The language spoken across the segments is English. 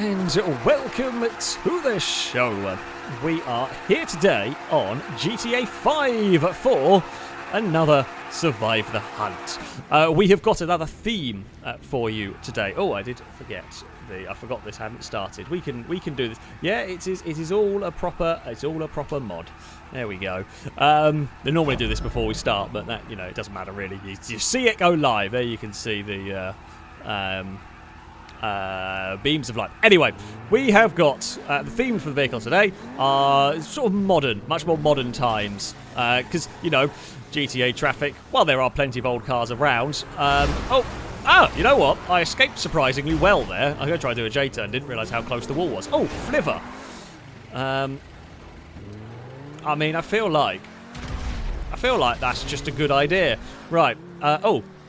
and welcome to the show. We are here today on GTA 5 for another Survive the Hunt. We have got another theme for you today. Oh, I did forget. I forgot this hadn't started. We can do this. Yeah, it is all a proper mod. There we go. They normally do this before we start, but that, you know, it doesn't matter really. You see it go live. There you can see the beams of light. Anyway, we have got the themes for the vehicle today are sort of modern, much more modern times. Because, you know, GTA traffic, well, there are plenty of old cars around. You know what? I escaped surprisingly well there. I'm going to try to do a J-turn, didn't realise how close the wall was. Oh, flivver. I mean, I feel like that's just a good idea. Right.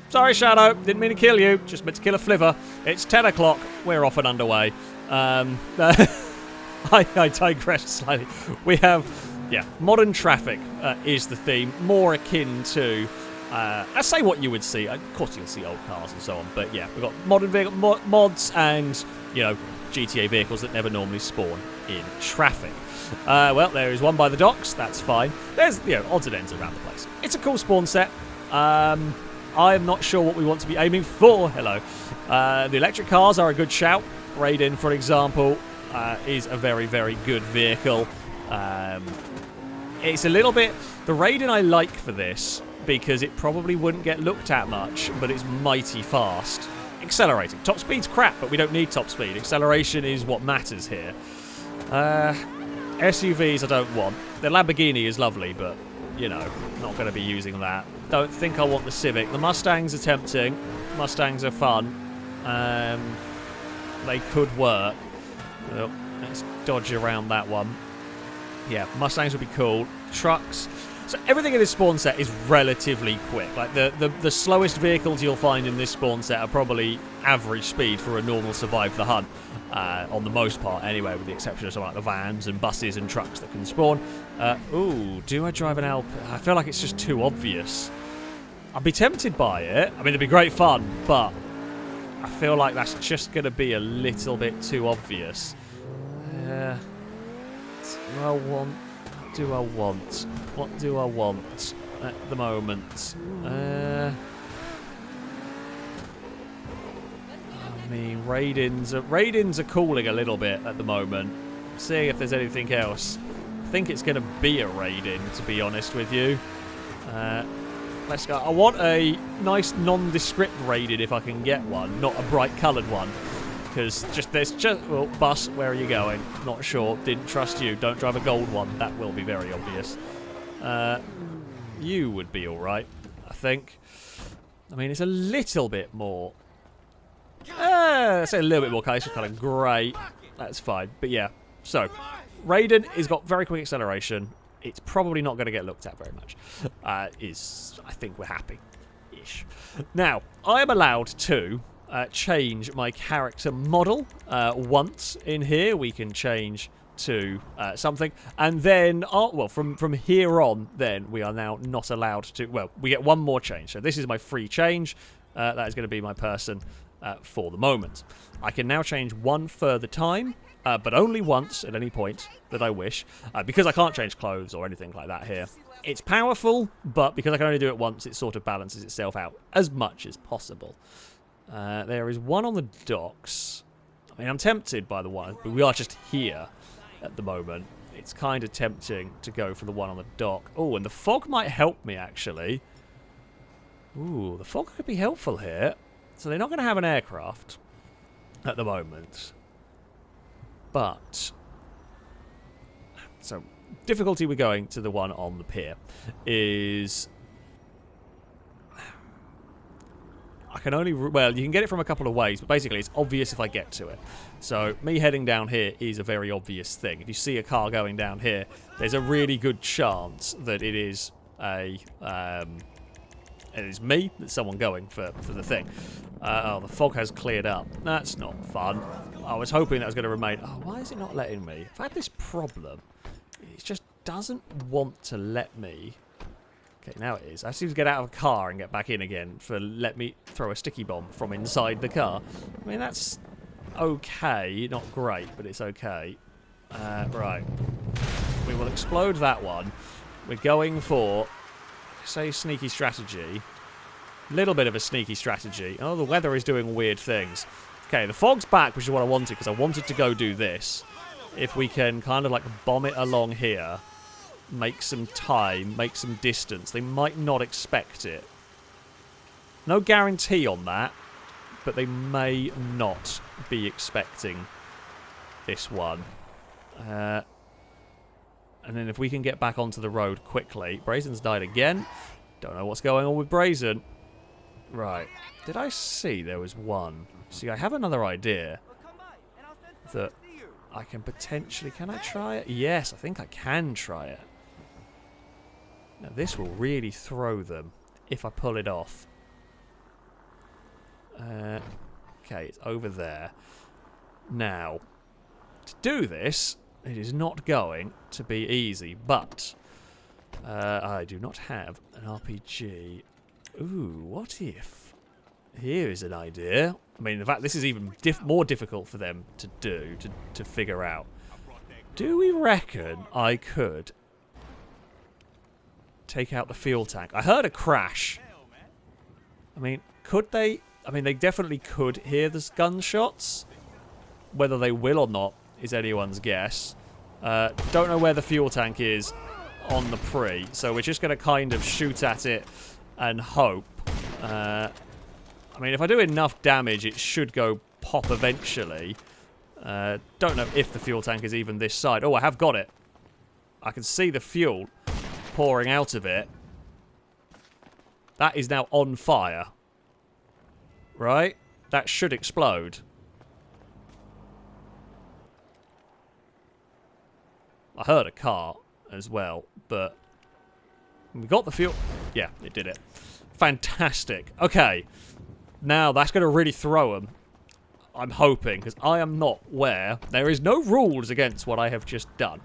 Sorry, Shadow. Didn't mean to kill you. Just meant to kill a flivver. It's 10 o'clock. We're off and underway. I digressed slightly. We have, modern traffic is the theme. More akin to, let's say what you would see. Of course, you'll see old cars and so on. But yeah, we've got modern vehicle mods and, you know, GTA vehicles that never normally spawn in traffic. Well, there is one by the docks. That's fine. There's, you know, odds and ends around the place. It's a cool spawn set. I am not sure what we want to be aiming for. Hello. The electric cars are a good shout. Raiden, for example, is a very, very good vehicle. It's a little bit... The Raiden I like for this, because it probably wouldn't get looked at much, but it's mighty fast. Accelerating. Top speed's crap, but we don't need top speed. Acceleration is what matters here. SUVs I don't want. The Lamborghini is lovely, but, you know, not going to be using that. Don't think I want the Civic. The Mustangs are tempting. Mustangs are fun. They could work. Well, let's dodge around that one. Yeah, Mustangs would be cool. Trucks. So everything in this spawn set is relatively quick. Like the slowest vehicles you'll find in this spawn set are probably average speed for a normal Survive the Hunt. On the most part anyway, with the exception of something like the vans and buses and trucks that can spawn. Do I drive an Alp? I feel like it's just too obvious. I'd be tempted by it. I mean, it'd be great fun, but I feel like that's just going to be a little bit too obvious. What do I want at the moment? I mean, Raidens are cooling a little bit at the moment. Seeing if there's anything else. I think it's going to be a Raiden, to be honest with you. Let's go. I want a nice nondescript Raiden if I can get one, not a bright coloured one. Because well, bus, where are you going? Not sure. Didn't trust you. Don't drive a gold one. That will be very obvious. You would be alright, I think. I mean, it's a little bit more... let's say a little bit more colour. It's kind of grey. That's fine. But yeah. So, Raiden has got very quick acceleration. It's probably not going to get looked at very much. I think we're happy-ish. Now, I am allowed to... change my character model once in here. We can change to something, and then from here on, then we are now not allowed to. Well, we get one more change. So this is my free change. That is going to be my person for the moment. I can now change one further time, but only once at any point that I wish, because I can't change clothes or anything like that here. It's powerful, but because I can only do it once, it sort of balances itself out as much as possible. There is one on the docks. I mean, I'm tempted by the one, but we are just here at the moment. It's kind of tempting to go for the one on the dock. Oh, and the fog might help me, actually. Ooh, the fog could be helpful here. So they're not going to have an aircraft at the moment. But... So, difficulty with going to the one on the pier is... I can only... Well, you can get it from a couple of ways, but basically it's obvious if I get to it. So, me heading down here is a very obvious thing. If you see a car going down here, there's a really good chance that it is a... it is me, that's someone going for the thing. The fog has cleared up. That's not fun. I was hoping that was going to remain... Oh, why is it not letting me? I've had this problem. It just doesn't want to let me... Okay, now it is. I seem to get out of a car and get back in again for let me throw a sticky bomb from inside the car. I mean, that's okay. Not great, but it's okay. Right. We will explode that one. We're going for, say, sneaky strategy. Little bit of a sneaky strategy. Oh, the weather is doing weird things. Okay, the fog's back, which is what I wanted, because I wanted to go do this. If we can kind of like bomb it along here, make some time, make some distance. They might not expect it. No guarantee on that, but they may not be expecting this one. And then if we can get back onto the road quickly. Brazen's died again. Don't know what's going on with Brazen. Right. Did I see there was one? See, I have another idea that I can potentially... Can I try it? Yes, I think I can try it. Now, this will really throw them if I pull it off. Okay, it's over there. Now, to do this, it is not going to be easy, but I do not have an RPG. Ooh, what if? Here is an idea. I mean, in fact, this is even more difficult for them to do, to figure out. Do we reckon I could take out the fuel tank? I heard a crash. I mean, could they? I mean, they definitely could hear the gunshots. Whether they will or not is anyone's guess. Don't know where the fuel tank is on the pre, so we're just going to kind of shoot at it and hope. I mean, if I do enough damage, it should go pop eventually. Don't know if the fuel tank is even this side. Oh, I have got it. I can see the fuel pouring out of it. That is now on fire. Right? That should explode. I heard a car as well, but we got the fuel. Yeah, it did it. Fantastic. Okay. Now, that's going to really throw them. I'm hoping, because I am not where. There is no rules against what I have just done.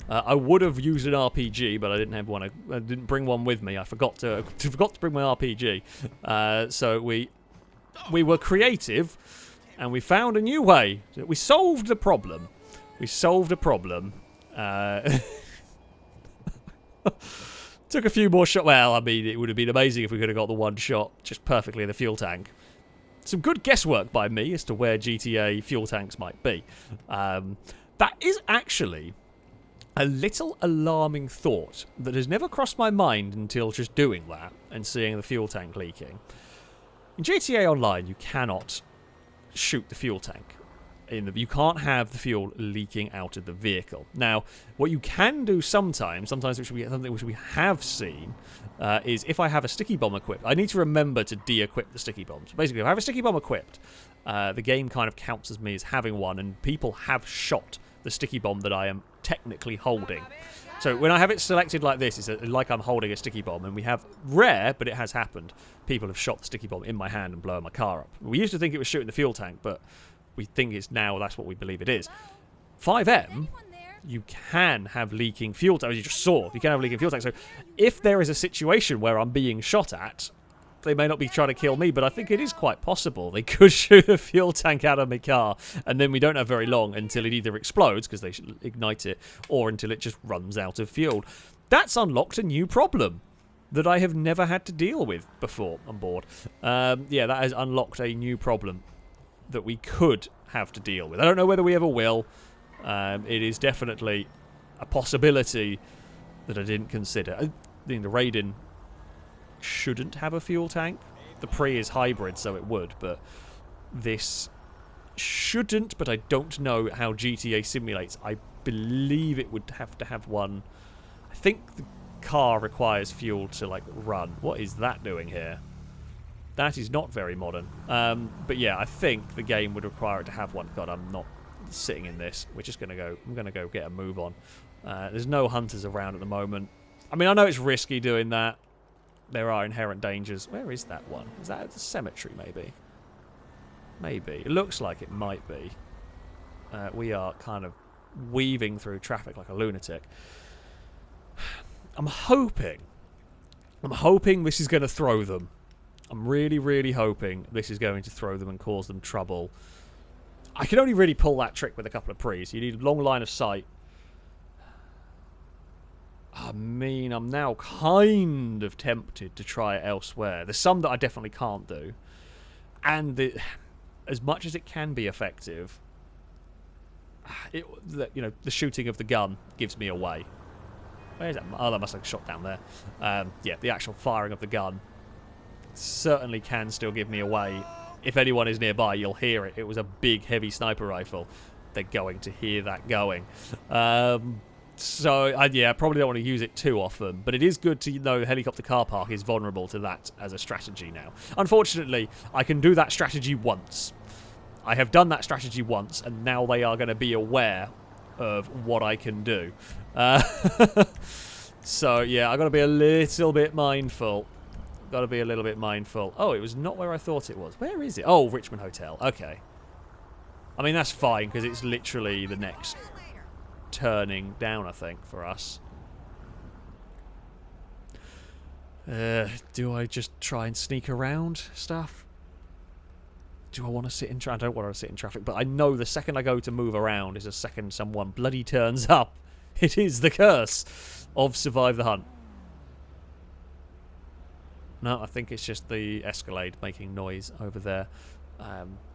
I would have used an RPG, but I didn't have one. I didn't bring one with me. I forgot to bring my RPG. So we were creative, and we found a new way. We solved the problem. We solved a problem. Took a few more shots. Well, I mean, it would have been amazing if we could have got the one shot just perfectly in the fuel tank. Some good guesswork by me as to where GTA fuel tanks might be. That is actually a little alarming thought that has never crossed my mind until just doing that and seeing the fuel tank leaking. In GTA Online, you cannot shoot the fuel tank. You can't have the fuel leaking out of the vehicle. Now, what you can do sometimes which we have seen, is if I have a sticky bomb equipped, I need to remember to de-equip the sticky bombs. Basically, if I have a sticky bomb equipped, the game kind of counts as me as having one, and people have shot the sticky bomb that I am technically holding. So when I have it selected like this, it's like I'm holding a sticky bomb, and we have rare, but it has happened, people have shot the sticky bomb in my hand and blown my car up. We used to think it was shooting the fuel tank, but we think it's now, that's what we believe it is. 5M, you can have leaking fuel tanks. As you just saw, you can have leaking fuel tanks. So if there is a situation where I'm being shot at, they may not be trying to kill me, but I think it is quite possible. They could shoot a fuel tank out of my car, and then we don't have very long until it either explodes, because they should ignite it, or until it just runs out of fuel. That's unlocked a new problem that I have never had to deal with before on board. Yeah, that has unlocked a new problem that we could have to deal with. I don't know whether we ever will. It is definitely a possibility that I didn't consider. I think the Raiden shouldn't have a fuel tank. The Pre is hybrid, so it would, but this shouldn't, but I don't know how GTA simulates. I believe it would have to have one. I think the car requires fuel to, like, run. What is that doing here? That is not very modern. But yeah, I think the game would require it to have one. God, I'm not sitting in this. We're just going to go... I'm going to go get a move on. There's no hunters around at the moment. I mean, I know it's risky doing that. There are inherent dangers. Where is that one? Is that at the cemetery, maybe? Maybe. It looks like it might be. We are kind of weaving through traffic like a lunatic. I'm hoping this is going to throw them. I'm really, really hoping this is going to throw them and cause them trouble. I can only really pull that trick with a couple of pre's. You need a long line of sight. I mean, I'm now kind of tempted to try it elsewhere. There's some that I definitely can't do. And as much as it can be effective, the shooting of the gun gives me away. Where's that? Oh, that must have shot down there. Yeah, the actual firing of the gun certainly can still give me away. If anyone is nearby, you'll hear it. It was a big, heavy sniper rifle. They're going to hear that going. So, yeah, I probably don't want to use it too often, but it is good to know helicopter car park is vulnerable to that as a strategy now. Unfortunately, I can do that strategy once. I have done that strategy once, and now they are going to be aware of what I can do. So, yeah, I've got to be a little bit mindful. Got to be a little bit mindful. Oh, it was not where I thought it was. Where is it? Oh, Richmond Hotel. Okay. I mean, that's fine, because it's literally the next turning down, I think, for us. Do I just try and sneak around stuff? Do I want to sit in traffic? I don't want to sit in traffic, but I know the second I go to move around is the second someone bloody turns up. It is the curse of Survive the Hunt. No, I think it's just the Escalade making noise over there.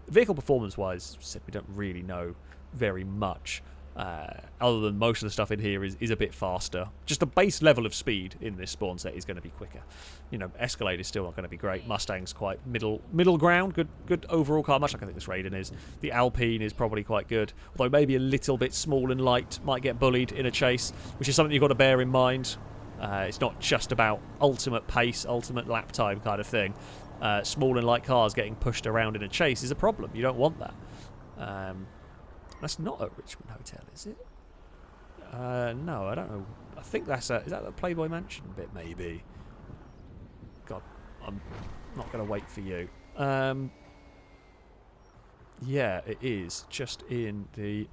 Vehicle performance-wise, we don't really know very much. Other than most of the stuff in here is a bit faster. Just the base level of speed in this spawn set is going to be quicker. You know, Escalade is still not going to be great. Mustang's quite middle ground. Good overall car, much like I think this Raiden is. The Alpine is probably quite good, although maybe a little bit small and light. Might get bullied in a chase, which is something you've got to bear in mind. It's not just about ultimate pace, ultimate lap time kind of thing. Small and light cars getting pushed around in a chase is a problem. You don't want that. That's not at Richmond Hotel, is it? No, I don't know. I think that's is that the Playboy Mansion bit, maybe? God, I'm not going to wait for you. Yeah, it is. Just in the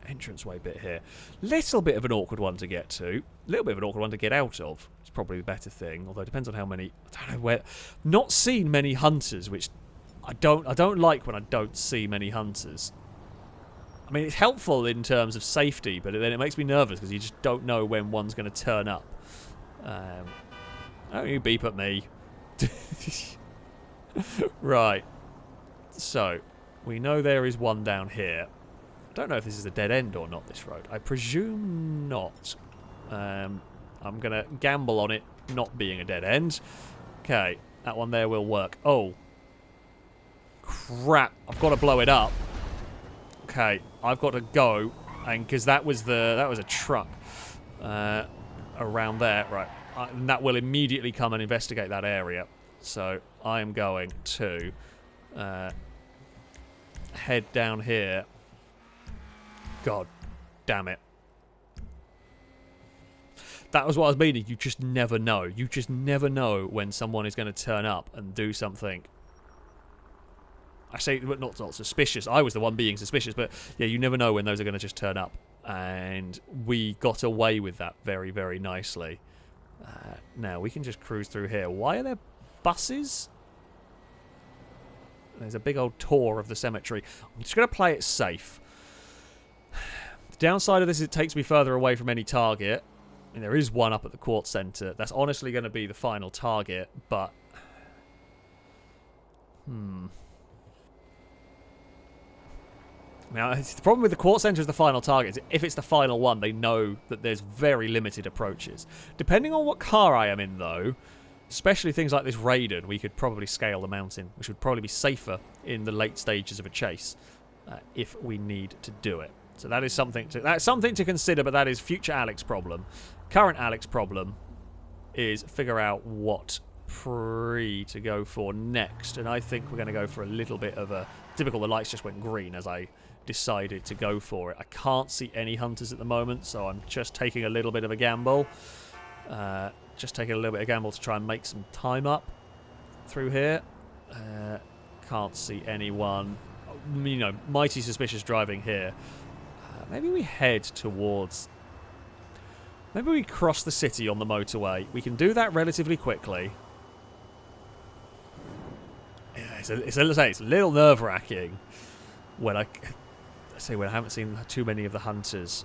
entranceway bit here. Little bit of an awkward one to get to. Little bit of an awkward one to get out of. It's probably the better thing, although it depends on how many... I don't know where... Not seen many hunters, which I don't like when I don't see many hunters. I mean, it's helpful in terms of safety, but then it makes me nervous because you just don't know when one's going to turn up. Don't you beep at me. Right. So, we know there is one down here. I don't know if this is a dead end or not, this road. I presume not. I'm going to gamble on it not being a dead end. Okay, that one there will work. Oh. Crap. I've got to blow it up. Okay, I've got to go, and because that was a truck around there, right? And that will immediately come and investigate that area. So I am going to head down here. God damn it! That was what I was meaning. You just never know. You just never know when someone is going to turn up and do something. I say not suspicious. I was the one being suspicious, but yeah, you never know when those are going to just turn up. And we got away with that very, very nicely. Now, we can just cruise through here. Why are there buses? There's a big old tour of the cemetery. I'm just going to play it safe. The downside of this is it takes me further away from any target. I mean, there is one up at the Quartz Centre. That's honestly going to be the final target, but... Now, the problem with the Quartz Centre as the final target is if it's the final one, they know that there's very limited approaches. Depending on what car I am in, though, especially things like this Raiden, we could probably scale the mountain, which would probably be safer in the late stages of a chase if we need to do it. So that is something to consider, but that is future Alec's problem. Current Alec's problem is figure out what pre to go for next, and I think we're going to go for a little bit of a typical. The lights just went green as I decided to go for it. I can't see any hunters at the moment, so I'm just taking a little bit of a gamble. Just taking a little bit of gamble to try and make some time up through here. Can't see anyone. You know, mighty suspicious driving here. Maybe we head towards... Maybe we cross the city on the motorway. We can do that relatively quickly. Yeah, it's a little nerve-wracking. when I haven't seen too many of the hunters.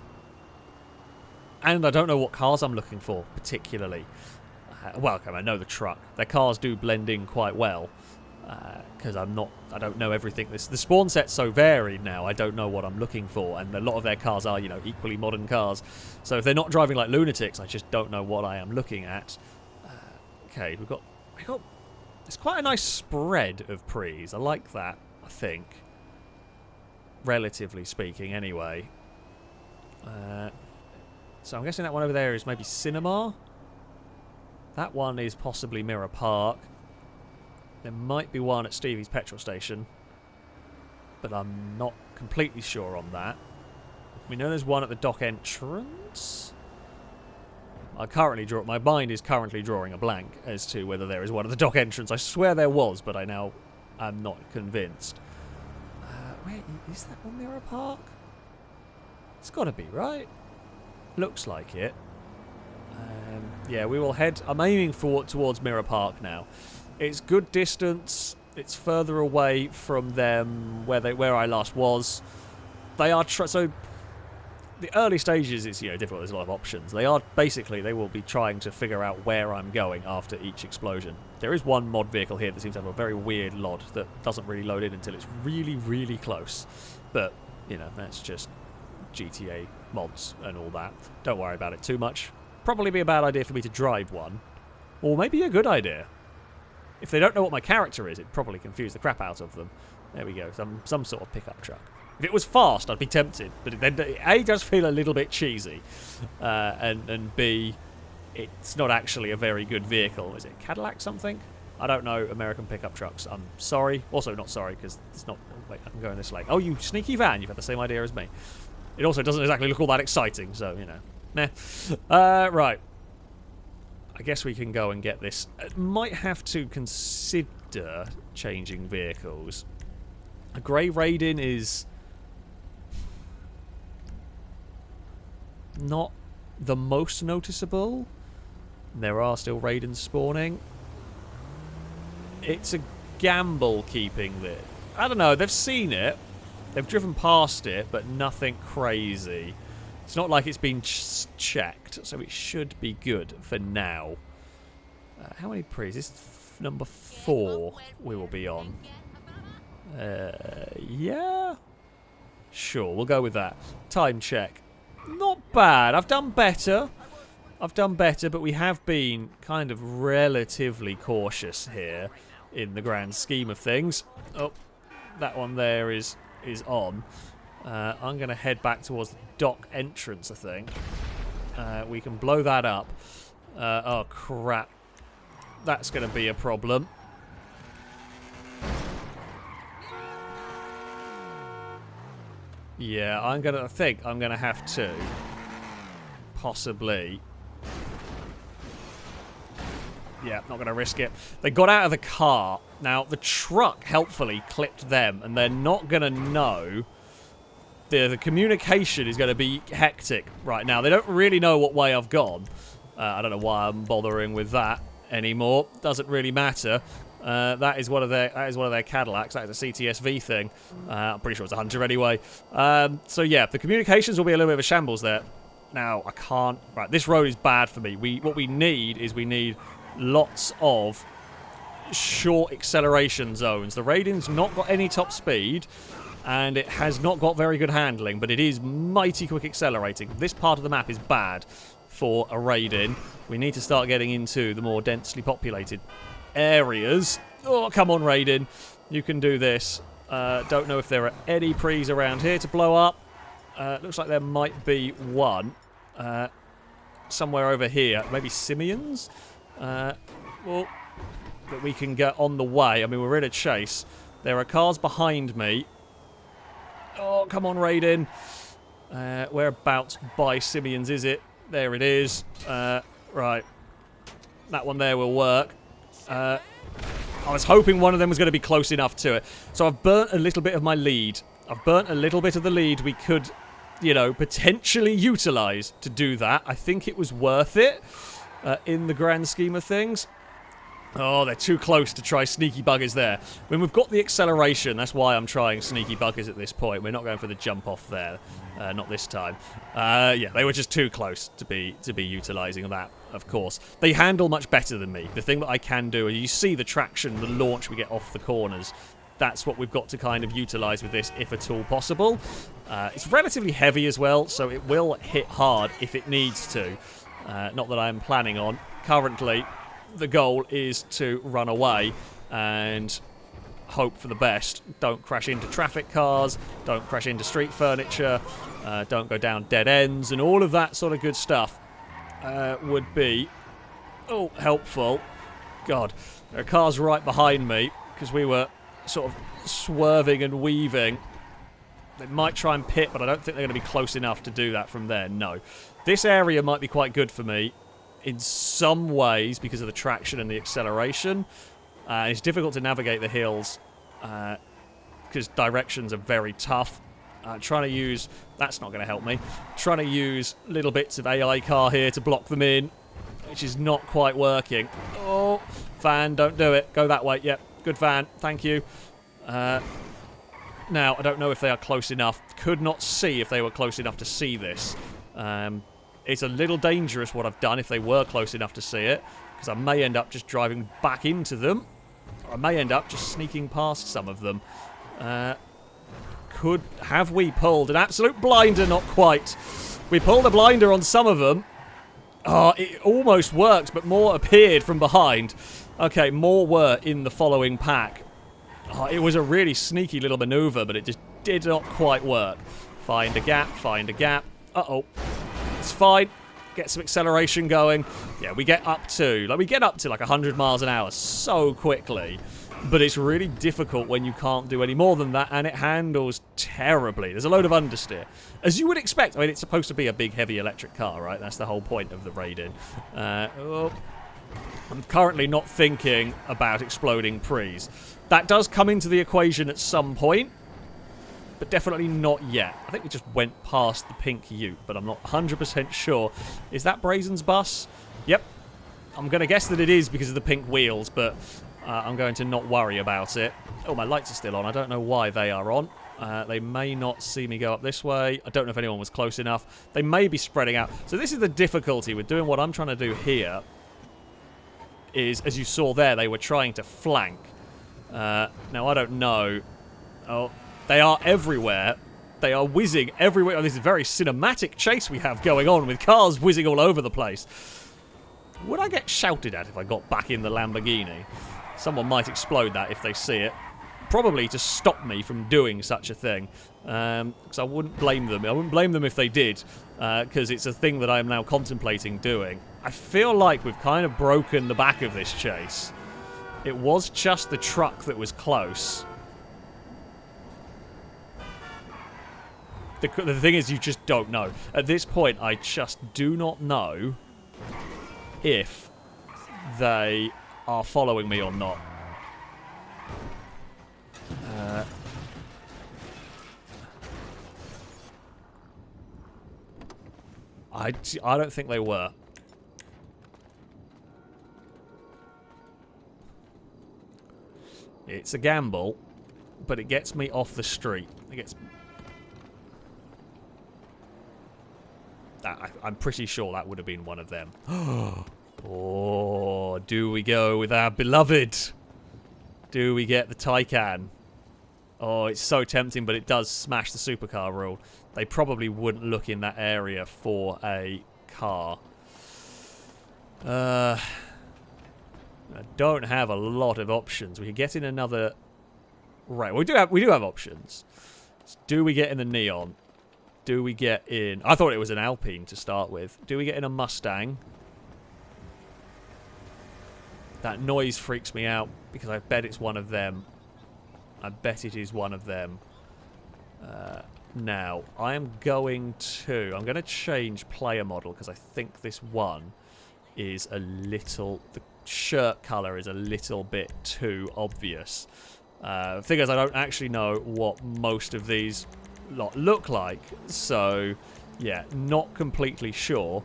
And I don't know what cars I'm looking for, particularly. Well, okay, I know the truck. Their cars do blend in quite well. Because I don't know everything. The spawn set's so varied now, I don't know what I'm looking for. And a lot of their cars are, equally modern cars. So if they're not driving like lunatics, I just don't know what I am looking at. Okay, we got... It's quite a nice spread of pre's. I like that, I think. Relatively speaking, anyway. So I'm guessing that one over there is maybe Cinema. That one is possibly Mirror Park. There might be one at Stevie's petrol station. But I'm not completely sure on that. We know there's one at the dock entrance. My mind is currently drawing a blank as to whether there is one at the dock entrance. I swear there was, but I now am not convinced. Wait, is that one Mirror Park? It's got to be, right? Looks like it. Yeah, we will head... I'm aiming towards Mirror Park now. It's good distance. It's further away from them where I last was. They are... So, the early stages is, difficult. There's a lot of options. They will be trying to figure out where I'm going after each explosion. There is one mod vehicle here that seems to have a very weird LOD that doesn't really load in until it's really, really close. But, that's just GTA mods and all that. Don't worry about it too much. Probably be a bad idea for me to drive one. Or maybe a good idea. If they don't know what my character is, it'd probably confuse the crap out of them. There we go. Some sort of pickup truck. If it was fast, I'd be tempted. But it A, does feel a little bit cheesy. And B, it's not actually a very good vehicle. Is it Cadillac something? I don't know American pickup trucks. I'm sorry. Also not sorry, because it's not... Wait, I'm going this way. Oh, you sneaky van. You've had the same idea as me. It also doesn't exactly look all that exciting, so, Meh. Right. I guess we can go and get this. Might have to consider changing vehicles. A grey Raiden is... not the most noticeable. There are still Raidens spawning. It's a gamble keeping this. I don't know, they've seen it. They've driven past it, but nothing crazy. It's not like it's been checked, so it should be good for now. How many pre's? This is number 4 we will be on. Yeah? Sure, we'll go with that. Time check. Not bad. I've done better. But we have been kind of relatively cautious here in the grand scheme of things. Oh, that one there is on. I'm going to head back towards the dock entrance, I think. We can blow that up. Oh, crap. That's going to be a problem. Yeah, I think I'm going to have to possibly... Yeah, not going to risk it. They got out of the car. Now, the truck helpfully clipped them, and they're not going to know. The communication is going to be hectic right now. They don't really know what way I've gone. I don't know why I'm bothering with that anymore. Doesn't really matter. That is one of their Cadillacs. That is a CTSV thing. I'm pretty sure it's a Hunter anyway. So yeah, the communications will be a little bit of a shambles there. Now I can't. Right, this road is bad for me. What we need lots of short acceleration zones. The Raiden's not got any top speed, and it has not got very good handling, but it is mighty quick accelerating. This part of the map is bad for a Raiden. We need to start getting into the more densely populated areas. Oh, come on, Raiden. You can do this. Don't know if there are any pre's around here to blow up. Looks like there might be one. Somewhere over here. Maybe Simeon's? Well, that we can get on the way. I mean, we're in a chase. There are cars behind me. Oh, come on, Raiden. Whereabouts by Simeon's is it? There it is. Right. That one there will work. I was hoping one of them was going to be close enough to it. So I've burnt a little bit of my lead. I've burnt a little bit of the lead we could, potentially utilise to do that. I think it was worth it in the grand scheme of things. Oh, they're too close to try sneaky buggers there. When we've got the acceleration, that's why I'm trying sneaky buggers at this point. We're not going for the jump off there. Not this time. Yeah, they were just too close to be utilising that, of course. They handle much better than me. The thing that I can do, is you see the traction, the launch we get off the corners. That's what we've got to kind of utilise with this, if at all possible. It's relatively heavy as well, so it will hit hard if it needs to. Not that I'm planning on. Currently, the goal is to run away and hope for the best. Don't crash into traffic cars, don't crash into street furniture, don't go down dead ends, and all of that sort of good stuff would be helpful. God, there are cars right behind me because we were sort of swerving and weaving. They might try and pit, but I don't think they're going to be close enough to do that from there. No. This area might be quite good for me in some ways because of the traction and the acceleration. It's difficult to navigate the hills because directions are very tough. Trying to use... That's not going to help me. Trying to use little bits of AI car here to block them in, which is not quite working. Oh, van, don't do it. Go that way. Yep, good van. Thank you. Now, I don't know if they are close enough. Could not see if they were close enough to see this. It's a little dangerous what I've done if they were close enough to see it, because I may end up just driving back into them, or I may end up just sneaking past some of them. Have we pulled an absolute blinder? Not quite. We pulled a blinder on some of them. Oh, it almost worked, but more appeared from behind. Okay, more were in the following pack. Oh, it was a really sneaky little maneuver, but it just did not quite work. Find a gap, find a gap. Uh-oh. It's fine. Get some acceleration going. Yeah, we get up to like 100 miles an hour so quickly. But it's really difficult when you can't do any more than that, and it handles terribly. There's a load of understeer. As you would expect. I mean, it's supposed to be a big, heavy electric car, right? That's the whole point of the Raiden. I'm currently not thinking about exploding prees. That does come into the equation at some point, but definitely not yet. I think we just went past the pink ute, but I'm not 100% sure. Is that Brazen's bus? Yep. I'm going to guess that it is because of the pink wheels, but I'm going to not worry about it. Oh, my lights are still on. I don't know why they are on. They may not see me go up this way. I don't know if anyone was close enough. They may be spreading out. So this is the difficulty with doing what I'm trying to do here. Is, as you saw there, they were trying to flank. Now, I don't know. Oh, they are everywhere. They are whizzing everywhere. Oh, this is a very cinematic chase we have going on with cars whizzing all over the place. Would I get shouted at if I got back in the Lamborghini? Someone might explode that if they see it. Probably to stop me from doing such a thing. Because I wouldn't blame them. I wouldn't blame them if they did. Because it's a thing that I am now contemplating doing. I feel like we've kind of broken the back of this chase. It was just the truck that was close. The thing is, you just don't know. At this point, I just do not know if they are following me or not. I don't think they were. It's a gamble, but it gets me off the street. It gets... I'm pretty sure that would have been one of them. Oh, do we go with our beloved? Do we get the Taycan? Oh, it's so tempting, but it does smash the supercar rule. They probably wouldn't look in that area for a car. I don't have a lot of options. We could get in another... Right, we do have options. Do we get in the Neon? Do we get in... I thought it was an Alpine to start with. Do we get in a Mustang? That noise freaks me out because I bet it's one of them. I bet it is one of them. Now, I'm going to change player model because I think this one is a little... The shirt colour is a little bit too obvious. Thing is, I don't actually know what most of these look like, so yeah, not completely sure.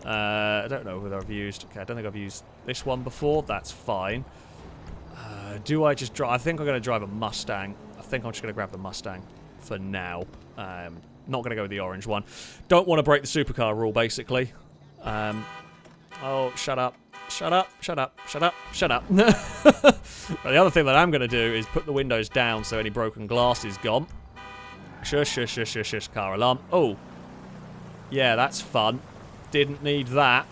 I don't know whether I've used... Okay, I don't think I've used this one before. That's fine. Do I just drive? I think I'm going to drive a Mustang. I think I'm just going to grab the Mustang for now. Not going to go with the orange one. Don't want to break the supercar rule, basically. Oh, shut up. Shut up, shut up, shut up, shut up. But the other thing that I'm going to do is put the windows down so any broken glass is gone. Shush, shush, shush, shush, shush, car alarm. Oh. Yeah, that's fun. Didn't need that.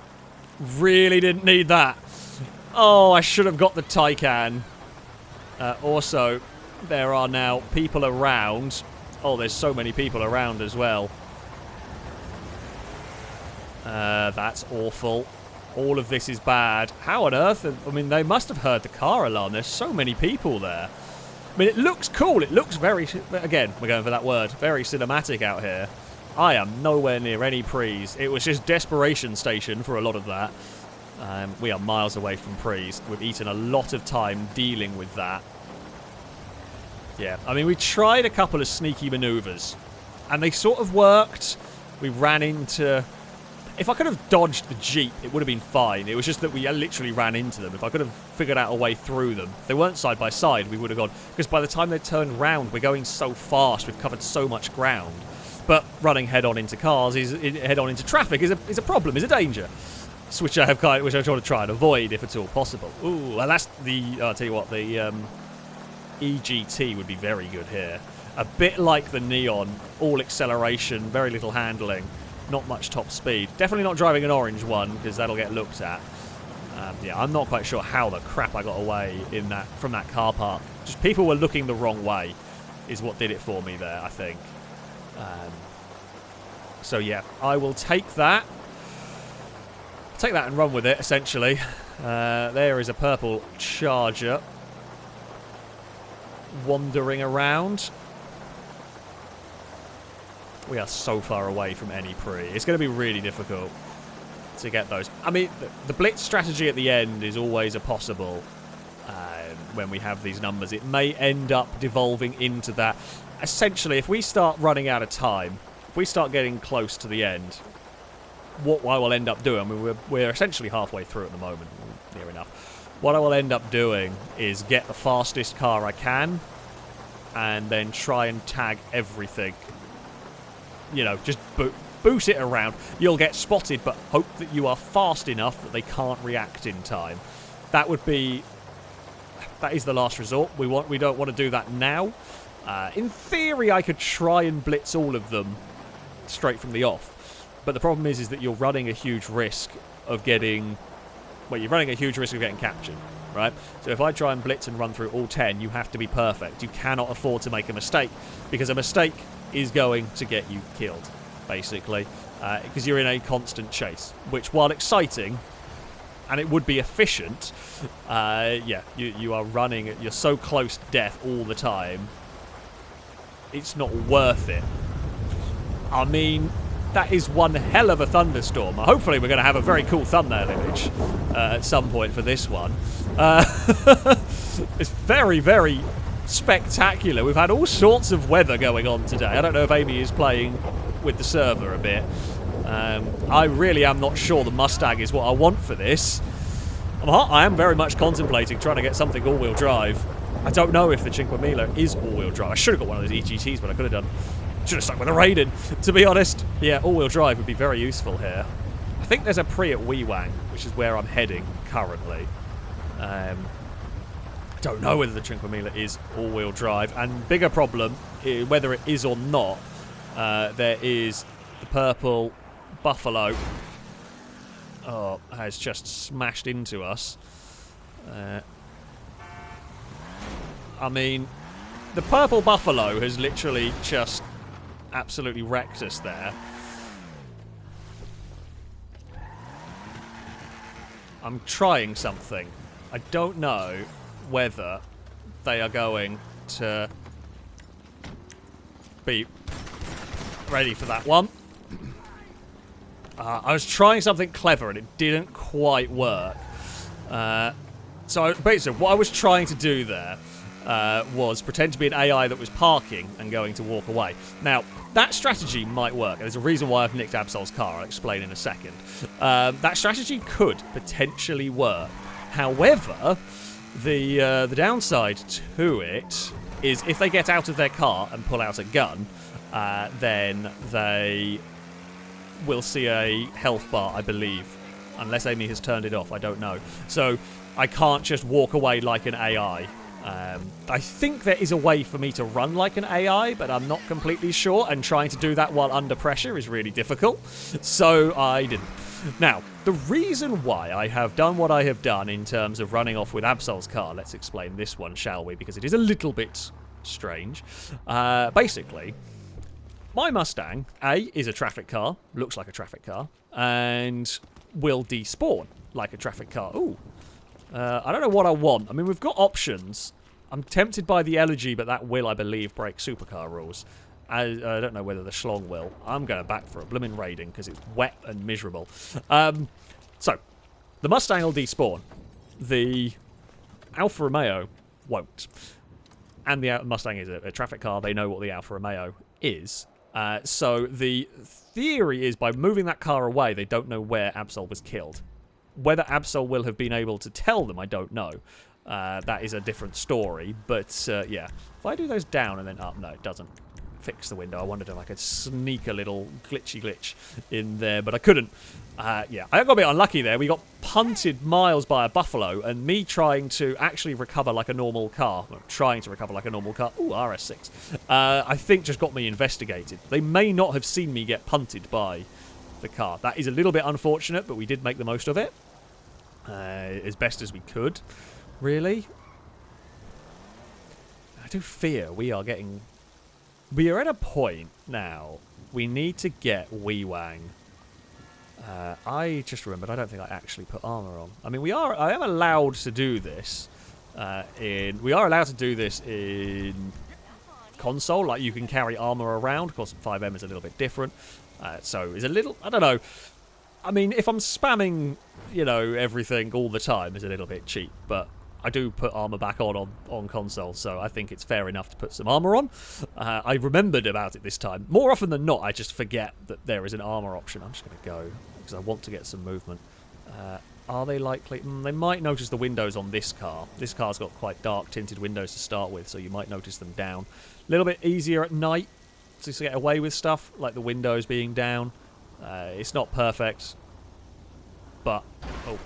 Really didn't need that. Oh, I should have got the Taycan. Also, there are now people around. Oh, there's so many people around as well. That's awful. All of this is bad. How on earth? I mean, they must have heard the car alarm. There's so many people there. I mean, it looks cool. It looks very... Again, we're going for that word. Very cinematic out here. I am nowhere near any prees. It was just desperation station for a lot of that. We are miles away from prees. We've eaten a lot of time dealing with that. Yeah, I mean, we tried a couple of sneaky maneuvers, and they sort of worked. We ran into... If I could have dodged the Jeep, it would have been fine. It was just that we literally ran into them. If I could have figured out a way through them, if they weren't side by side, we would have gone. Because by the time they turned round, we're going so fast, we've covered so much ground. But running head-on into cars, head-on into traffic is a problem, is a danger. Which I try to try and avoid if at all possible. Ooh, and that's the... I'll tell you what, the EGT would be very good here. A bit like the Neon, all acceleration, very little handling. Not much top speed. Definitely not driving an orange one, because that'll get looked at. Yeah, I'm not quite sure how the crap I got away from that car park. Just people were looking the wrong way, is what did it for me there, I think. So yeah, I will take that. Take that and run with it, essentially. There is a purple Charger wandering around. We are so far away from any pre. It's going to be really difficult to get those. I mean, the Blitz strategy at the end is always a possible when we have these numbers. It may end up devolving into that. Essentially, if we start running out of time, if we start getting close to the end, what I will end up doing, I mean, we're essentially halfway through at the moment, near enough. What I will end up doing is get the fastest car I can and then try and tag everything. You know, just boot it around. You'll get spotted, but hope that you are fast enough that they can't react in time. That is the last resort. We don't want to do that now. In theory, I could try and blitz all of them straight from the off. But the problem is that you're running a huge risk of getting... Well, you're running a huge risk of getting captured, right? So if I try and blitz and run through all 10, you have to be perfect. You cannot afford to make a mistake, because a mistake is going to get you killed, basically, because you're in a constant chase, which, while exciting, and it would be efficient, yeah, you are running, you're so close to death all the time, it's not worth it. I mean, that is one hell of a thunderstorm. Hopefully we're going to have a very cool thumbnail image at some point for this one. It's very, very spectacular. We've had all sorts of weather going on today. I don't know if Amy is playing with the server a bit. I really am not sure the Mustang is what I want for this. I am very much contemplating trying to get something all-wheel drive. I don't know if the Cinque Mille is all-wheel drive. I should have got one of those EGTs, but I could have done. Should have stuck with a Raiden, to be honest. Yeah, all-wheel drive would be very useful here. I think there's a pre at Wewang, which is where I'm heading currently. I don't know whether the Cinque Mille is all-wheel drive. And bigger problem, whether it is or not, there is the purple Buffalo. Oh, has just smashed into us. I mean, the purple Buffalo has literally just absolutely wrecked us there. I'm trying something. I don't know whether they are going to be ready for that one. I was trying something clever and it didn't quite work. So basically what I was trying to do there was pretend to be an AI that was parking and going to walk away. Now, that strategy might work. There's a reason why I've nicked Absol's car. I'll explain in a second. That strategy could potentially work However, the downside to it is if they get out of their car and pull out a gun, then they will see a health bar, I believe. Unless Amy has turned it off, I don't know. So I can't just walk away like an AI. I think there is a way for me to run like an AI, but I'm not completely sure, and trying to do that while under pressure is really difficult, so I didn't. Now, the reason why I have done what I have done in terms of running off with Absol's car, let's explain this one, shall we, because it is a little bit strange. Basically, my Mustang, A, is a traffic car, looks like a traffic car, and will despawn like a traffic car. Ooh. I don't know what I want. I mean, we've got options. I'm tempted by the Elegy, but that will, I believe, break supercar rules. I don't know whether the Schlong will. I'm going back for a blooming Raiding because it's wet and miserable. So, the Mustang will despawn. The Alfa Romeo won't. And the Mustang is a traffic car. They know what the Alfa Romeo is. So, the theory is by moving that car away, they don't know where Absol was killed. Whether Absol will have been able to tell them, I don't know. That is a different story. But, yeah. If I do those down and then up, no, it doesn't fix the window. I wondered if I could sneak a little glitch in there, but I couldn't. Yeah, I got a bit unlucky there. We got punted miles by a Buffalo, and me trying to actually recover like a normal car. Well, trying to recover like a normal car. Ooh, RS6. I think just got me investigated. They may not have seen me get punted by the car. That is a little bit unfortunate, but we did make the most of it. As best as we could, really. I do fear we are at a point now. We need to get Wee Wang. I just remembered, I don't think I actually put armor on. I mean, I am allowed to do this. We are allowed to do this in console. Like, you can carry armor around. Of course, 5M is a little bit different. So it's a little, I don't know. I mean, if I'm spamming, you know, everything all the time, it's a little bit cheap, but I do put armor back on console, so I think it's fair enough to put some armor on. I remembered about it this time. More often than not, I just forget that there is an armor option. I'm just going to go, because I want to get some movement. Are they likely? They might notice the windows on this car. This car's got quite dark tinted windows to start with, so you might notice them down. A little bit easier at night to get away with stuff, like the windows being down. It's not perfect, but... Oh.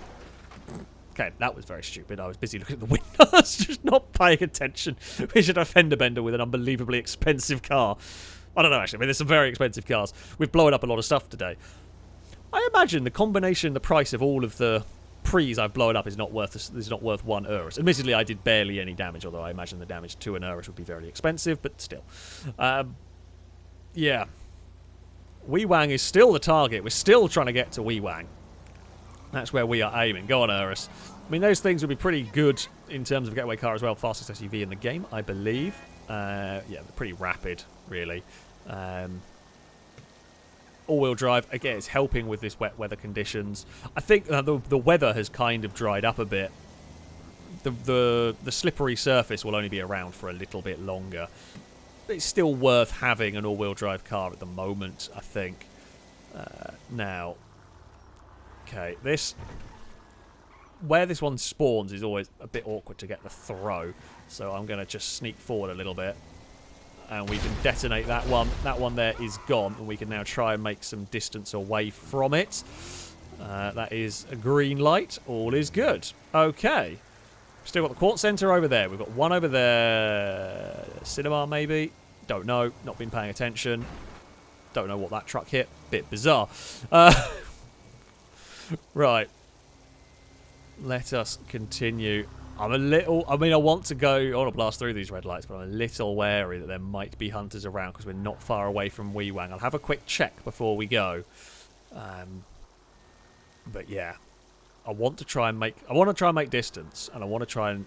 Okay, that was very stupid. I was busy looking at the windows, just not paying attention. We should have a fender bender with an unbelievably expensive car. I don't know, actually. I mean, there's some very expensive cars. We've blown up a lot of stuff today. I imagine the combination, the price of all of the pre's I've blown up is not worth 1 Urus. Admittedly, I did barely any damage, although I imagine the damage to an Urus would be very expensive, but still. Yeah. Wee Wang is still the target. We're still trying to get to Wee Wang. That's where we are aiming. Go on, Urus. I mean, those things would be pretty good in terms of getaway car as well. Fastest SUV in the game, I believe. Yeah, they're pretty rapid, really. All-wheel drive, again, it's helping with this wet weather conditions. I think the weather has kind of dried up a bit. The slippery surface will only be around for a little bit longer. It's still worth having an all-wheel drive car at the moment, I think. Now, okay, where this one spawns is always a bit awkward to get the throw, so I'm going to just sneak forward a little bit, and we can detonate that one. That one there is gone, and we can now try and make some distance away from it. That is a green light. All is good. Okay. Still got the Quartz Centre over there. We've got one over there. Cinema, maybe? Don't know. Not been paying attention. Don't know what that truck hit. Bit bizarre. Right. Let us continue. I want to blast through these red lights, but I'm a little wary that there might be hunters around because we're not far away from Wee Wang. I'll have a quick check before we go. But yeah. I want to try and make distance, and I want to try and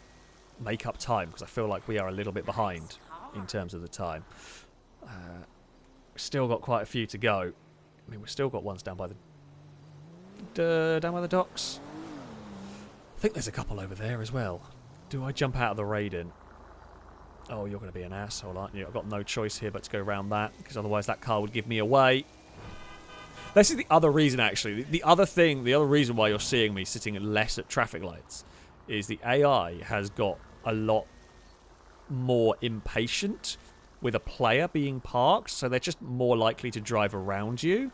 make up time because I feel like we are a little bit behind in terms of the time. We've still got quite a few to go. I mean, we've still got ones down by the docks. I think there's a couple over there as well. Do I jump out of the Raiden? Oh, you're going to be an asshole, aren't you? I've got no choice here but to go around that because otherwise that car would give me away. This is the other reason, actually. The other reason why you're seeing me sitting less at traffic lights is the AI has got a lot more impatient with a player being parked, so they're just more likely to drive around you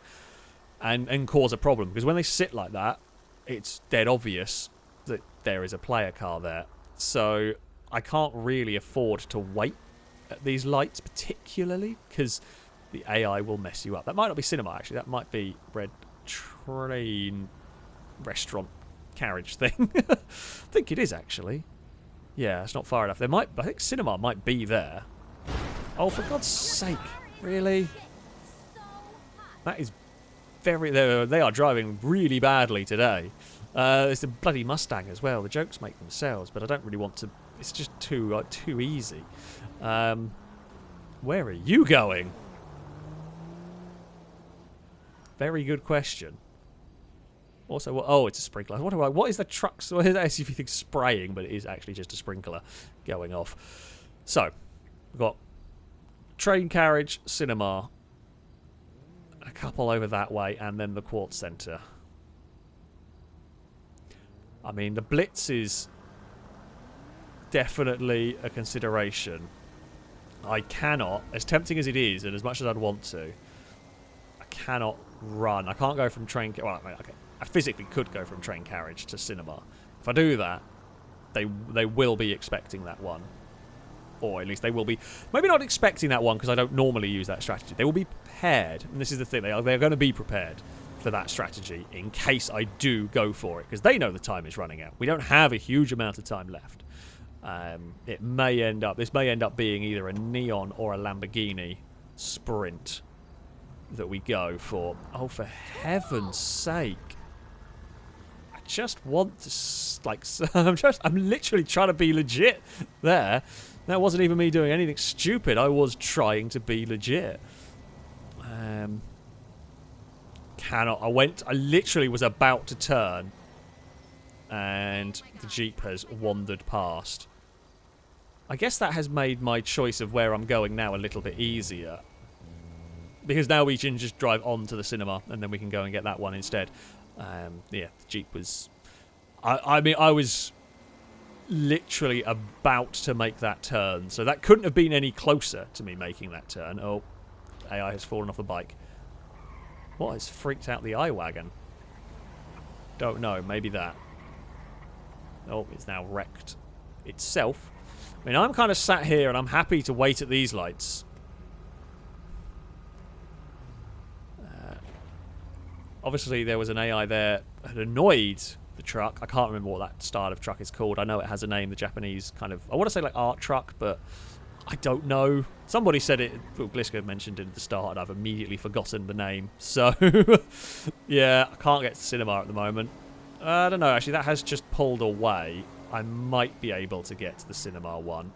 and cause a problem. Because when they sit like that, it's dead obvious that there is a player car there. So I can't really afford to wait at these lights particularly, because the AI will mess you up. That might not be cinema, actually. That might be red train restaurant carriage thing. I think it is, actually. Yeah, it's not far enough. I think cinema might be there. Oh, for God's sake. Really? That is very... They are driving really badly today. There's the bloody Mustang as well. The jokes make themselves, but I don't really want to... It's just too easy. Where are you going? Very good question. Also, oh, it's a sprinkler. What is the truck? What is that SUV thing spraying? But it is actually just a sprinkler going off. So, we've got train carriage, cinema, a couple over that way, and then the Quartz Centre. I mean, the Blitz is definitely a consideration. I cannot, as tempting as it is, and as much as I'd want to, I cannot run. I can't go from train... Well, okay. I physically could go from train carriage to cinema. If I do that, they will be expecting that one. Or at least they will be... Maybe not expecting that one, because I don't normally use that strategy. They will be prepared. And this is the thing. They're going to be prepared for that strategy in case I do go for it. Because they know the time is running out. We don't have a huge amount of time left. This may end up being either a Neon or a Lamborghini sprint that we go for. Oh, for heaven's sake. I just want to, like, I'm literally trying to be legit there. That wasn't even me doing anything stupid. I was trying to be legit. I literally was about to turn and the Jeep has wandered past. I guess that has made my choice of where I'm going now a little bit easier. Because now we can just drive on to the cinema and then we can go and get that one instead. Yeah, the Jeep was... I mean, I was literally about to make that turn. So that couldn't have been any closer to me making that turn. Oh, AI has fallen off the bike. What has freaked out the iWagon? Don't know, maybe that. Oh, it's now wrecked itself. I mean, I'm kind of sat here and I'm happy to wait at these lights. Obviously, there was an AI there that had annoyed the truck. I can't remember what that style of truck is called. I know it has a name, the Japanese kind of... I want to say like art truck, but I don't know. Somebody said it... Well, Gliska mentioned it at the start, and I've immediately forgotten the name. So, yeah, I can't get to cinema at the moment. I don't know, actually, that has just pulled away. I might be able to get to the cinema one.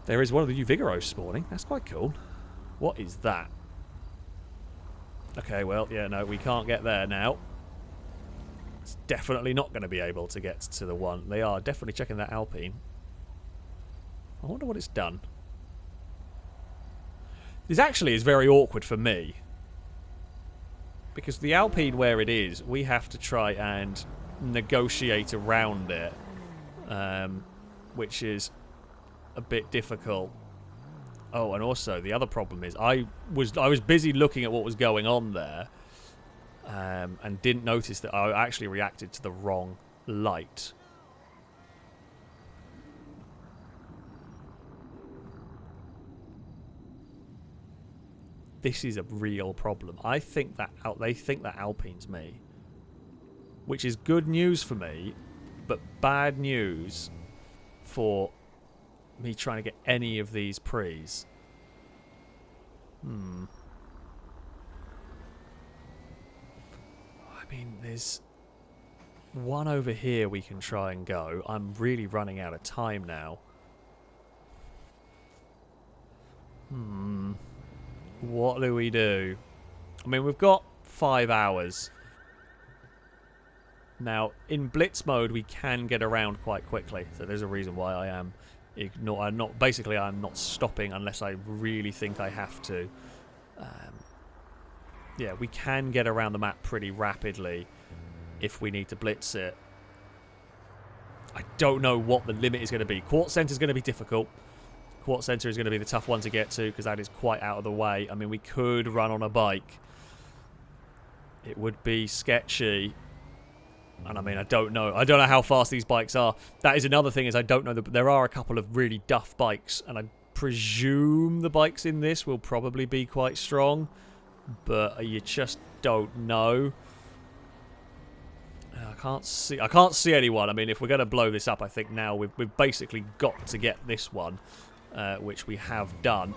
There is one of the Uvigaros spawning. That's quite cool. What is that? Okay, well, yeah, no, we can't get there now. It's definitely not going to be able to get to the one. They are definitely checking that Alpine. I wonder what it's done. This actually is very awkward for me. Because the Alpine where it is, we have to try and negotiate around it. Which is a bit difficult. Oh, and also the other problem is I was busy looking at what was going on there, and didn't notice that I actually reacted to the wrong light. This is a real problem. I think that they think that Alpine's me, which is good news for me, but bad news for me trying to get any of these pre's. I mean, there's one over here we can try and go. I'm really running out of time now. What do we do? I mean, we've got 5 hours. Now, in Blitz mode, we can get around quite quickly. So there's a reason why I am I'm not stopping unless I really think I have to. Yeah, we can get around the map pretty rapidly if we need to blitz it. I don't know what the limit is going to be. Quartz Center is going to be difficult. Quartz Center is going to be the tough one to get to because that is quite out of the way. I mean, we could run on a bike. It would be sketchy. And I mean, I don't know. I don't know how fast these bikes are. That is another thing is I don't know. There are a couple of really duff bikes. And I presume the bikes in this will probably be quite strong. But you just don't know. I can't see anyone. I mean, if we're going to blow this up, I think now we've basically got to get this one. Which we have done.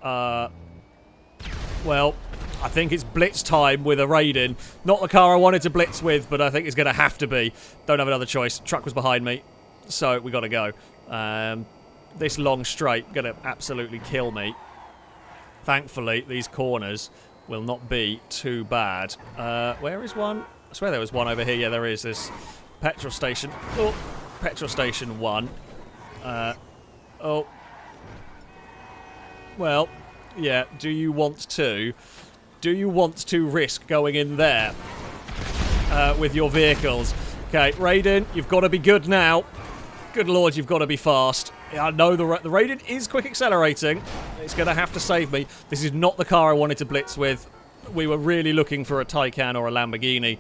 Well, I think it's blitz time with a Raiden. Not the car I wanted to blitz with, but I think it's going to have to be. Don't have another choice. Truck was behind me, so we got to go. This long straight going to absolutely kill me. Thankfully, these corners will not be too bad. Where is one? I swear there was one over here. Yeah, there is. This petrol station. Oh, petrol station 1. Oh. Well, yeah, do you want to risk going in there with your vehicles? Okay, Raiden, you've got to be good now. Good lord, you've got to be fast. I know the Raiden is quick accelerating. It's going to have to save me. This is not the car I wanted to blitz with. We were really looking for a Taycan or a Lamborghini.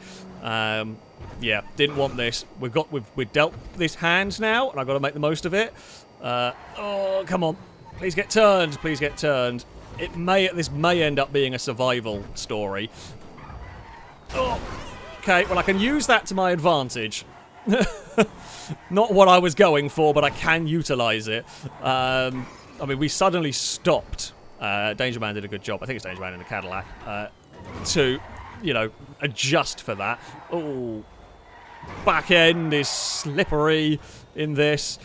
Yeah, didn't want this. We've dealt this hand now, and I've got to make the most of it. Oh, come on. Please get turned. Please get turned. This may end up being a survival story. Oh, okay, well, I can use that to my advantage. Not what I was going for, but I can utilize it. I mean, we suddenly stopped. Danger Man did a good job. I think it's Danger Man in the Cadillac. To, you know, adjust for that. Oh, back end is slippery in this.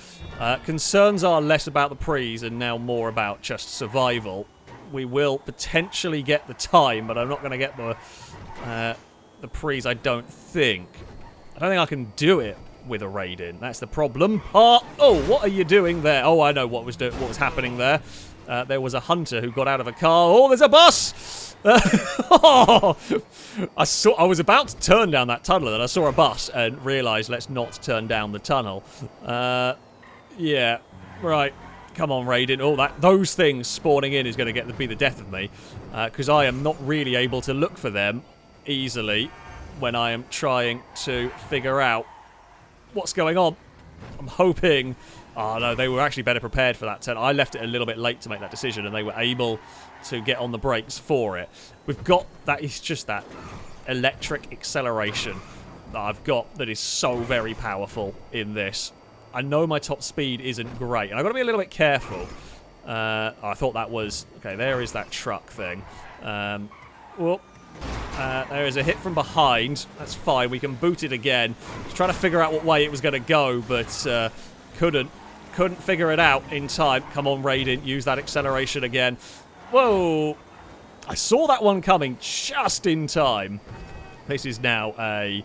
Concerns are less about the prees and now more about just survival. We will potentially get the time, but I'm not going to get the prees, I don't think. I don't think I can do it with a Raiden. That's the problem. Oh, what are you doing there? Oh, I know what was happening there. There was a hunter who got out of a car. Oh, there's a bus! Oh, I was about to turn down that tunnel, and I saw a bus and realised let's not turn down the tunnel. Yeah, right. Come on, Raiden. Oh, those things spawning in is going to be the death of me, because I am not really able to look for them easily when I am trying to figure out what's going on. I'm hoping... Oh, no, they were actually better prepared for that turn. I left it a little bit late to make that decision, and they were able to get on the brakes for it. We've got... That is just that electric acceleration that I've got that is so very powerful in this. I know my top speed isn't great, and I've got to be a little bit careful. I thought that was... Okay, there is that truck thing. Whoop. There is a hit from behind. That's fine. We can boot it again. Just trying to figure out what way it was going to go, but couldn't figure it out in time. Come on, Raiden. Use that acceleration again. Whoa. I saw that one coming just in time. This is now a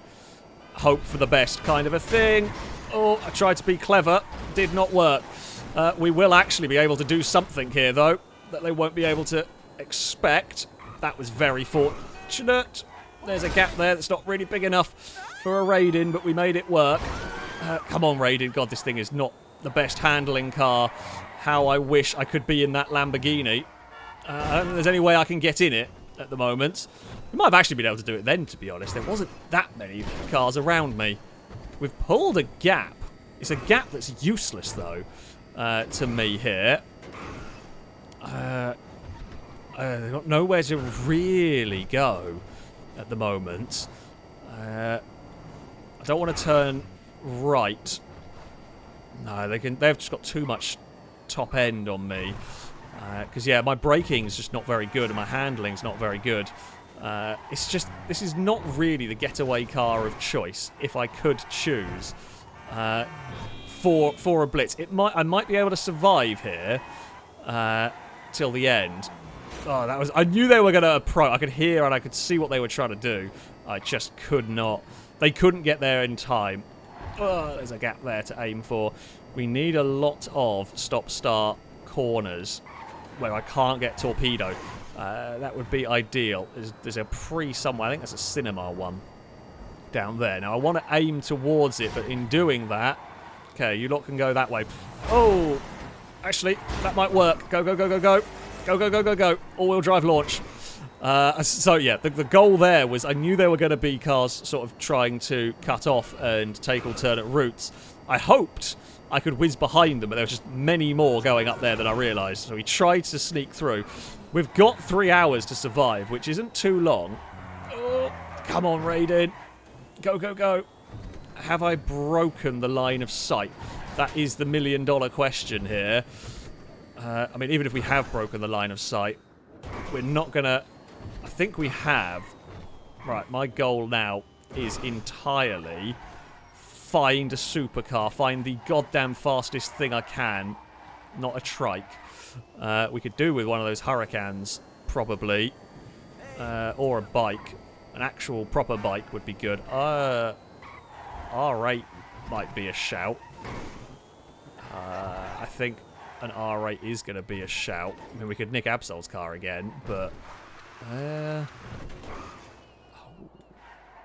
hope for the best kind of a thing. Oh, I tried to be clever. Did not work. We will actually be able to do something here, though, that they won't be able to expect. That was very fortunate. There's a gap there that's not really big enough for a Raiden, but we made it work. Come on, Raiden. God, this thing is not the best handling car. How I wish I could be in that Lamborghini. I don't think there's any way I can get in it at the moment. We might have actually been able to do it then, to be honest. There wasn't that many cars around me. We've pulled a gap. It's a gap that's useless, though, to me here. They've got nowhere to really go at the moment. I don't want to turn right. No, they've just got too much top end on me. Because, yeah, my braking's just not very good and my handling's not very good. It's just, this is not really the getaway car of choice, if I could choose, for a Blitz. I might be able to survive here till the end. Oh, I knew they were going to approach. I could hear and I could see what they were trying to do. I just could not. They couldn't get there in time. Oh, there's a gap there to aim for. We need a lot of stop-start corners where I can't get torpedoed. That would be ideal. There's a pre somewhere. I think that's a cinema one down there. Now, I want to aim towards it, but in doing that, Okay, you lot can go that way. Oh, actually, that might work. Go, go, go, go, go. Go, go, go, go, go. All-wheel drive launch. So, yeah, the goal there was I knew there were going to be cars sort of trying to cut off and take alternate routes. I hoped I could whiz behind them, but there were just many more going up there than I realised. So we tried to sneak through. We've got 3 hours to survive, which isn't too long. Oh, come on, Raiden. Go, go, go. Have I broken the line of sight? That is the million-dollar question here. I mean, even if we have broken the line of sight, we're not going to... I think we have. Right, my goal now is entirely find a supercar, find the goddamn fastest thing I can, not a trike. We could do with one of those Hurricanes, probably, or a bike. An actual proper bike would be good. R8 might be a shout. I think an R8 is going to be a shout. I mean, we could nick Absol's car again, but...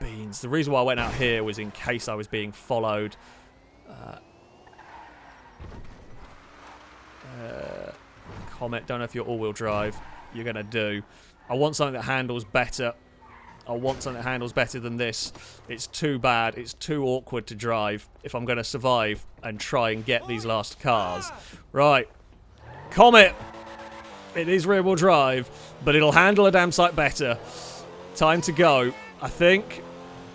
beans. The reason why I went out here was in case I was being followed. Comet, don't know if you're all-wheel drive. You're going to do. I want something that handles better. I want something that handles better than this. It's too bad. It's too awkward to drive if I'm going to survive and try and get these last cars. Right. Comet! It is rear-wheel drive, but it'll handle a damn sight better. Time to go, I think.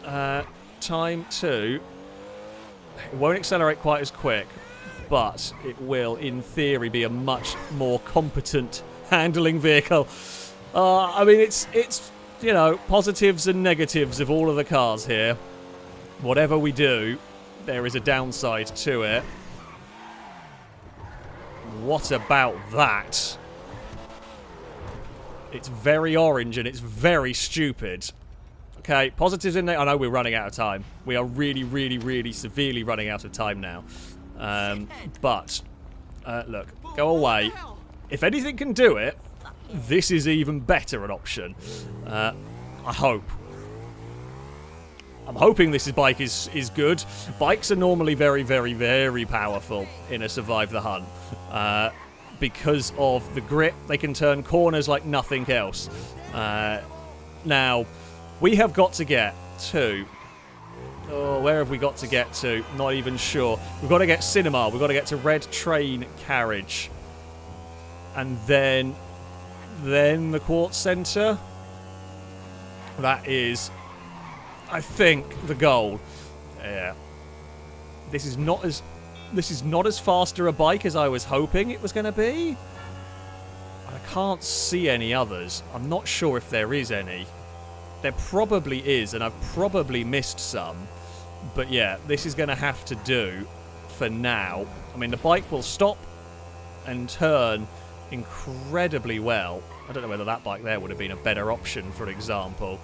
Time to... It won't accelerate quite as quick, but it will, in theory, be a much more competent handling vehicle. I mean, it's you know, positives and negatives of all of the cars here. Whatever we do, there is a downside to it. What about that? It's very orange and it's very stupid. Okay, positives in there. I know we're running out of time. We are really, really, really severely running out of time now. But, look, go away. If anything can do it, this is even better an option. I hope. I'm hoping this bike is good. Bikes are normally very, very, very powerful in a Survive the Hunt. Because of the grip, they can turn corners like nothing else. Now, we have got to get to... Oh, where have we got to get to? Not even sure. We've got to get Cinema. We've got to get to Red Train Carriage. And then the Quartz Centre. That is, I think, the goal. Yeah. This is not as faster a bike as I was hoping it was going to be. I can't see any others. I'm not sure if there is any. There probably is, and I've probably missed some. But yeah, this is going to have to do for now. I mean, the bike will stop and turn incredibly well. I don't know whether that bike there would have been a better option, for example.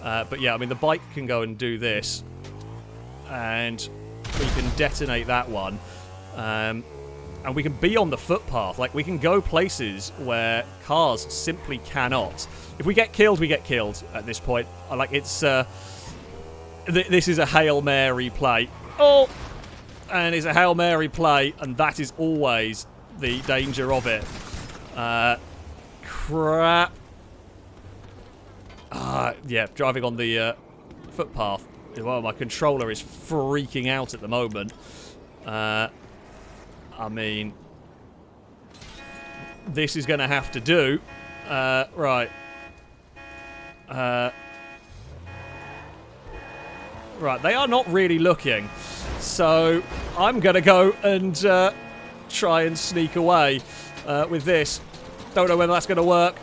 But yeah, I mean, the bike can go and do this. And we can detonate that one. And we can be on the footpath. Like, we can go places where cars simply cannot. If we get killed, we get killed at this point. Like, it's... this is a Hail Mary play. Oh! And it's a Hail Mary play, and that is always the danger of it. Crap. Yeah, driving on the footpath. Well, my controller is freaking out at the moment. I mean, this is going to have to do. Right. Right, they are not really looking. So, I'm going to go and try and sneak away with this. Don't know whether that's going to work.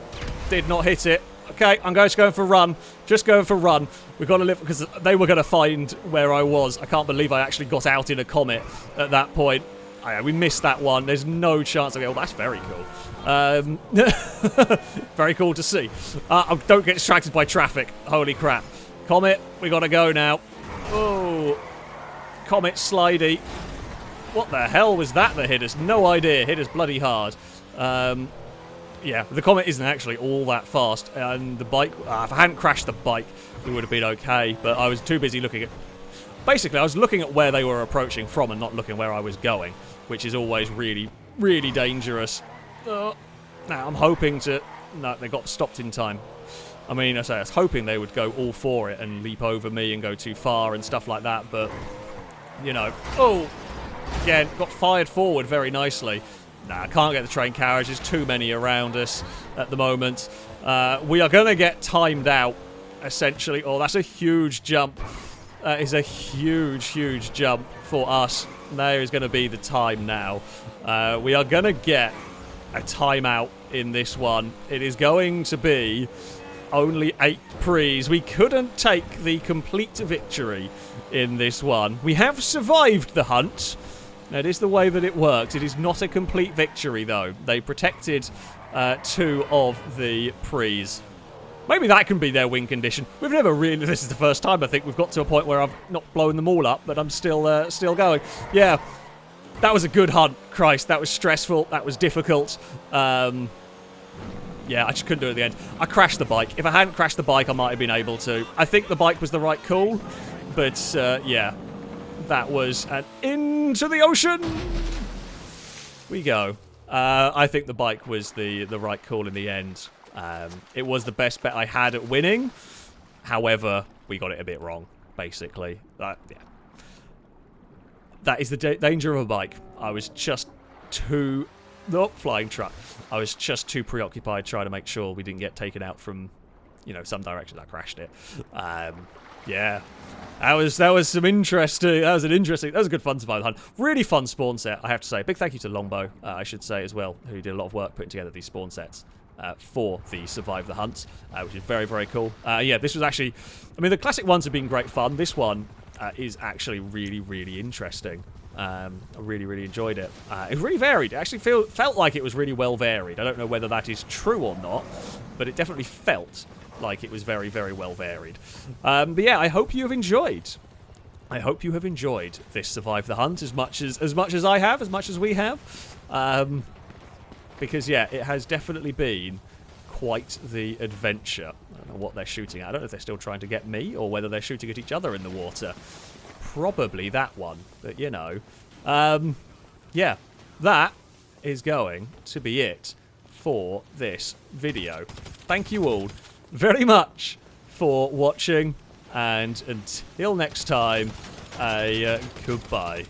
Did not hit it. Okay, I'm just going for a run. Just going for a run. We've got to live, because they were going to find where I was. I can't believe I actually got out in a Comet at that point. We missed that one. There's no chance of it. Oh, that's very cool. Very cool to see. Don't get distracted by traffic. Holy crap. Comet, we got to go now. Oh, Comet slidey. What the hell was that hit us? No idea. Hit us bloody hard. Yeah, the Comet isn't actually all that fast. And the bike, if I hadn't crashed the bike, it would have been okay. But I was too busy looking at... basically, I was looking at where they were approaching from and not looking where I was going, which is always really, really dangerous. Now, I'm hoping to... No, they got stopped in time. I mean, I was hoping they would go all for it and leap over me and go too far and stuff like that, but, you know. Oh! Again, got fired forward very nicely. Nah, I can't get the train carriage. There's too many around us at the moment. We are going to get timed out, essentially. Oh, that's a huge jump. That is a huge, huge jump for us. There is going to be the time now. We are going to get a timeout in this one. It is going to be only 8 prees. We couldn't take the complete victory in this one. We have survived the hunt. That is the way that it works. It is not a complete victory, though. They protected 2 of the prees. Maybe that can be their win condition. We've never really... This is the first time, I think, we've got to a point where I've not blown them all up, but I'm still going. Yeah, that was a good hunt. Christ, that was stressful. That was difficult. Yeah, I just couldn't do it at the end. I crashed the bike. If I hadn't crashed the bike, I might have been able to. I think the bike was the right call, but yeah, that was an into the ocean we go. I think the bike was the right call in the end. It was the best bet I had at winning. However, we got it a bit wrong, basically. Yeah. That is the danger of a bike. I was just too... Oh, flying truck. I was just too preoccupied trying to make sure we didn't get taken out from, you know, some direction. I crashed it. Yeah. That was some interesting... That was a good fun survival hunt. Really fun spawn set, I have to say. Big thank you to Longbow, I should say, as well, who did a lot of work putting together these spawn sets. For the Survive the Hunt, which is very, very cool. Yeah, this was actually... I mean, the classic ones have been great fun. This one is actually really, really interesting. I really, really enjoyed it. It was really varied. It actually felt like it was really well varied. I don't know whether that is true or not, but it definitely felt like it was very, very well varied. But yeah, I hope you have enjoyed. I hope you have enjoyed this Survive the Hunt as much as I have, as much as we have. Because, yeah, it has definitely been quite the adventure. I don't know what they're shooting at. I don't know if they're still trying to get me or whether they're shooting at each other in the water. Probably that one, but, you know. Yeah, that is going to be it for this video. Thank you all very much for watching, and until next time, goodbye.